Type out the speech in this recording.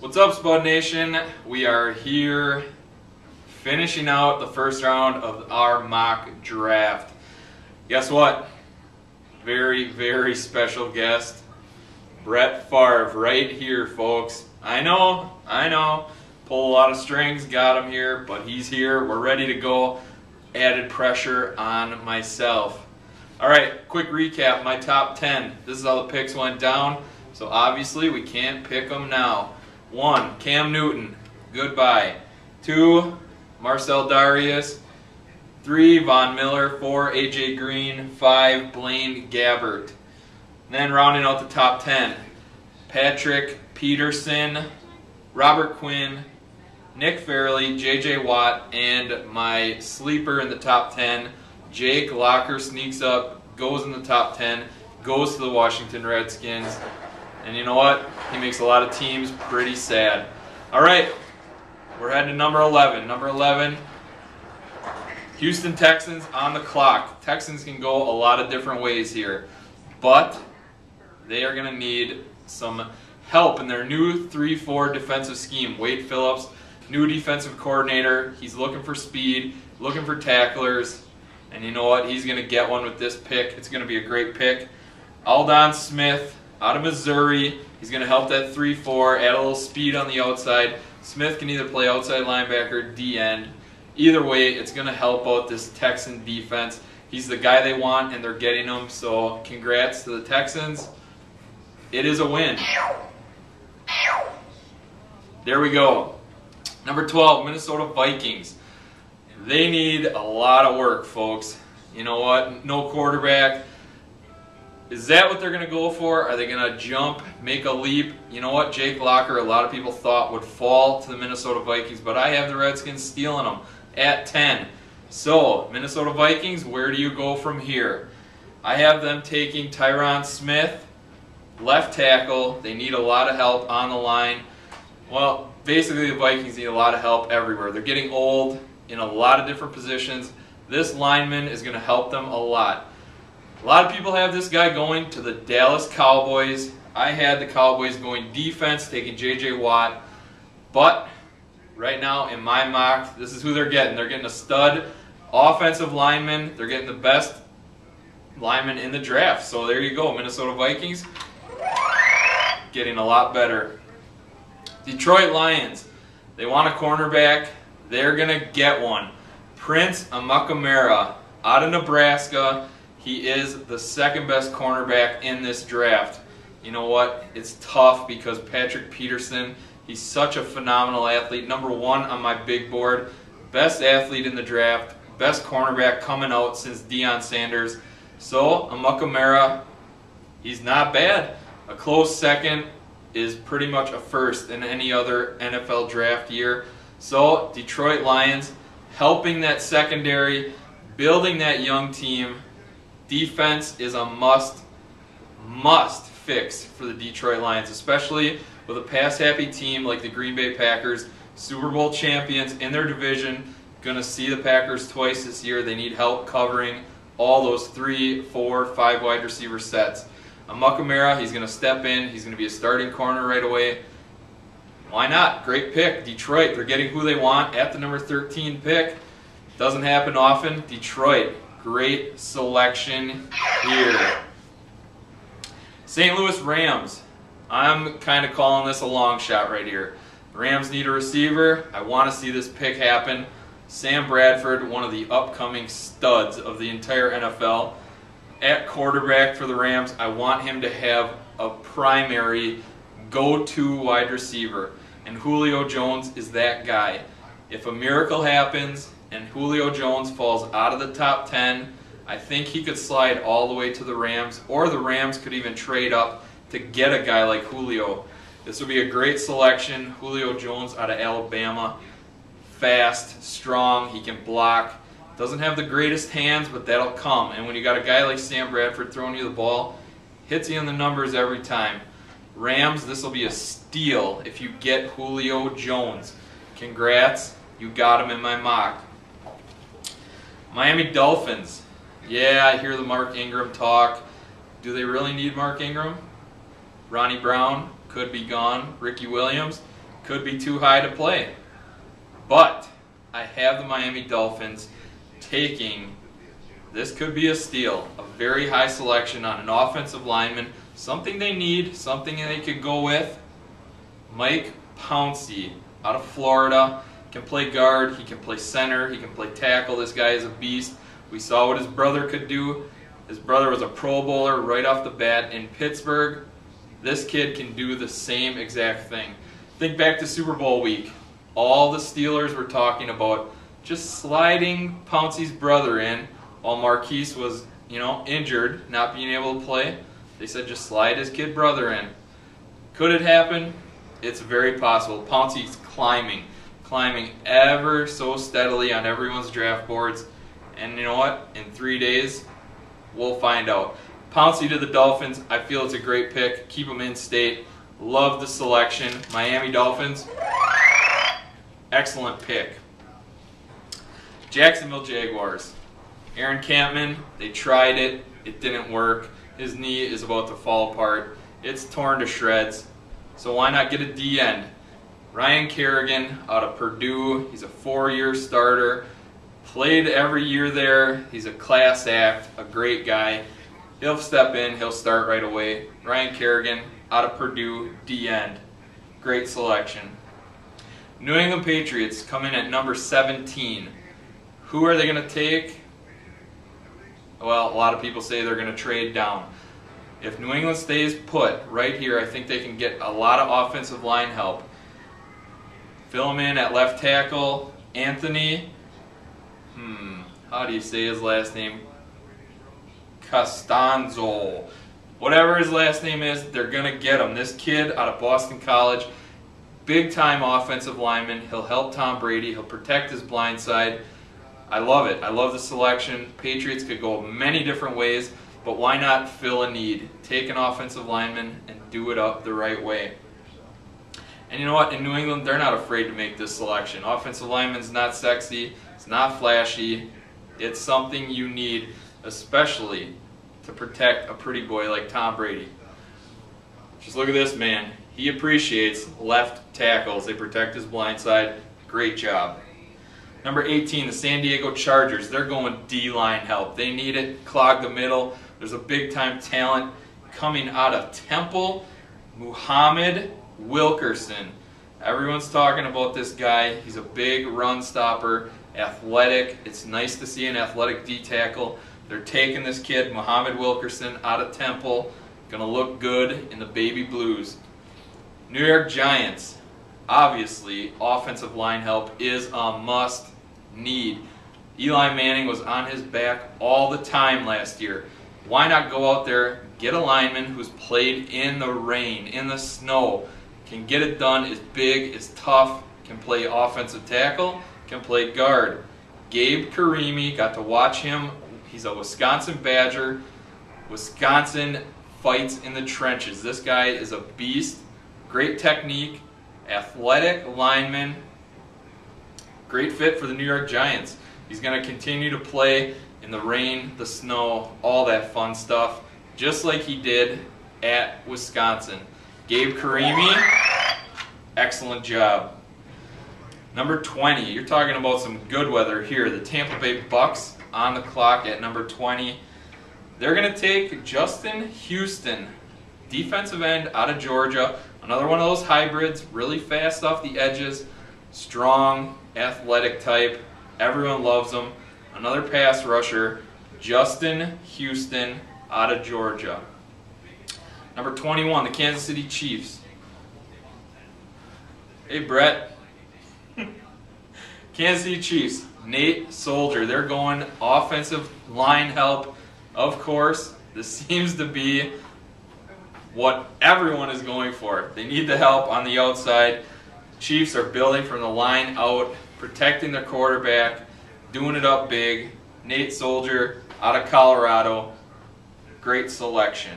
What's up, Spud Nation? We are here finishing out the first round of our mock draft. Guess what? Very, very special guest. Brett Favre right here, folks. I know. Pull a lot of strings, got him here, but he's here. We're ready to go. Added pressure on myself. All right, quick recap, my top 10. This is how the picks went down, so obviously we can't pick them now. 1, Cam Newton, goodbye. 2, Marcel Darius. 3, Von Miller. 4, AJ Green. 5, Blaine Gabbert. And then rounding out the top 10, Patrick Peterson, Robert Quinn, Nick Fairley, JJ Watt, and my sleeper in the top 10, Jake Locker, sneaks up, goes in the top 10, goes to the Washington Redskins. And you know what? He makes a lot of teams pretty sad. All right, we're heading to number 11. Number 11, Houston Texans on the clock. Texans can go a lot of different ways here, but they are going to need some help in their new 3-4 defensive scheme. Wade Phillips, new defensive coordinator. He's looking for speed, looking for tacklers, and you know what? He's going to get one with this pick. It's going to be a great pick. Aldon Smith out of Missouri. He's going to help that 3-4, add a little speed on the outside. Smith can either play outside linebacker, D-end. Either way, it's going to help out this Texan defense. He's the guy they want, and they're getting him, so congrats to the Texans. It is a win. There we go. Number 12, Minnesota Vikings. They need a lot of work, folks. You know what? No quarterback. Is that what they're going to go for? Are they going to jump, make a leap? You know what? Jake Locker, a lot of people thought would fall to the Minnesota Vikings, but I have the Redskins stealing them at 10. So, Minnesota Vikings, where do you go from here? I have them taking Tyron Smith, left tackle. They need a lot of help on the line. Well, basically the Vikings need a lot of help everywhere. They're getting old in a lot of different positions. This lineman is going to help them a lot. A lot of people have this guy going to the Dallas Cowboys. I had the Cowboys going defense, taking J.J. Watt. But right now in my mock, this is who they're getting. They're getting a stud offensive lineman. They're getting the best lineman in the draft. So there you go, Minnesota Vikings getting a lot better. Detroit Lions, they want a cornerback. They're going to get one. Prince Amukamara out of Nebraska. He is the second best cornerback in this draft. You know what? It's tough because Patrick Peterson, he's such a phenomenal athlete. Number 1 on my big board. Best athlete in the draft. Best cornerback coming out since Deion Sanders. So, Amukamara, he's not bad. A close second is pretty much a first in any other NFL draft year. So, Detroit Lions helping that secondary, building that young team. Defense is a must fix for the Detroit Lions, especially with a pass-happy team like the Green Bay Packers, Super Bowl champions in their division. Going to see the Packers twice this year. They need help covering all those 3, 4, 5 wide receiver sets. Amukamara, he's going to step in. He's going to be a starting corner right away. Why not? Great pick. Detroit, they're getting who they want at the number 13 pick. Doesn't happen often. Detroit, great selection here. St. Louis Rams. I'm kind of calling this a long shot right here. The Rams need a receiver. I want to see this pick happen. Sam Bradford, one of the upcoming studs of the entire NFL. At quarterback for the Rams, I want him to have a primary go-to wide receiver. And Julio Jones is that guy. If a miracle happens and Julio Jones falls out of the top 10, I think he could slide all the way to the Rams, or the Rams could even trade up to get a guy like Julio. This would be a great selection. Julio Jones out of Alabama. Fast, strong, he can block. Doesn't have the greatest hands, but that'll come. And when you got a guy like Sam Bradford throwing you the ball, hits you in the numbers every time. Rams, this will be a steal if you get Julio Jones. Congrats, you got him in my mock. Miami Dolphins. Yeah, I hear the Mark Ingram talk. Do they really need Mark Ingram? Ronnie Brown could be gone. Ricky Williams could be too high to play. But I have the Miami Dolphins taking, this could be a steal, a very high selection on an offensive lineman, something they need, something they could go with. Mike Pouncey out of Florida, can play guard, he can play center, he can play tackle. This guy is a beast. We saw what his brother could do. His brother was a Pro Bowler right off the bat in Pittsburgh. This kid can do the same exact thing. Think back to Super Bowl week. All the Steelers were talking about just sliding Pouncey's brother in while Marquise was, injured, not being able to play. They said just slide his kid brother in. Could it happen? It's very possible. Pouncey's climbing ever so steadily on everyone's draft boards. And you know what? In 3 days, we'll find out. Pouncey to the Dolphins. I feel it's a great pick. Keep him in state. Love the selection. Miami Dolphins. Excellent pick. Jacksonville Jaguars. Aaron Campman, they tried it. It didn't work. His knee is about to fall apart. It's torn to shreds. So why not get a D end? Ryan Kerrigan out of Purdue. He's a 4-year starter. Played every year there. He's a class act, a great guy. He'll step in. He'll start right away. Ryan Kerrigan out of Purdue, D end. Great selection. New England Patriots come in at number 17. Who are they going to take? Well, a lot of people say they're going to trade down. If New England stays put right here, I think they can get a lot of offensive line help. Fill him in at left tackle, Anthony, how do you say his last name? Costanzo. Whatever his last name is, they're going to get him. This kid out of Boston College, big-time offensive lineman. He'll help Tom Brady. He'll protect his blind side. I love it. I love the selection. Patriots could go many different ways, but why not fill a need? Take an offensive lineman and do it up the right way. And you know what? In New England, they're not afraid to make this selection. Offensive lineman's not sexy. It's not flashy. It's something you need, especially to protect a pretty boy like Tom Brady. Just look at this man. He appreciates left tackles. They protect his blind side. Great job. Number 18, the San Diego Chargers. They're going D-line help. They need it. Clog the middle. There's a big-time talent coming out of Temple, Muhammad Wilkerson. Everyone's talking about this guy. He's a big run stopper, athletic. It's nice to see an athletic D-tackle. They're taking this kid, Muhammad Wilkerson, out of Temple. Gonna look good in the baby blues. New York Giants. Obviously, offensive line help is a must need. Eli Manning was on his back all the time last year. Why not go out there, get a lineman who's played in the rain, in the snow, can get it done, is big, is tough, can play offensive tackle, can play guard. Gabe Karimi, got to watch him. He's a Wisconsin Badger. Wisconsin fights in the trenches. This guy is a beast. Great technique, athletic lineman. Great fit for the New York Giants. He's going to continue to play in the rain, the snow, all that fun stuff, just like he did at Wisconsin. Gabe Karimi, excellent job. Number 20, you're talking about some good weather here. The Tampa Bay Bucks on the clock at number 20. They're going to take Justin Houston, defensive end out of Georgia. Another one of those hybrids, really fast off the edges, strong, athletic type. Everyone loves him. Another pass rusher, Justin Houston out of Georgia. Number 21, the Kansas City Chiefs. Hey, Brett. Kansas City Chiefs, Nate Soldier. They're going offensive line help. Of course, this seems to be what everyone is going for. They need the help on the outside. Chiefs are building from the line out, protecting their quarterback, doing it up big. Nate Soldier out of Colorado. Great selection.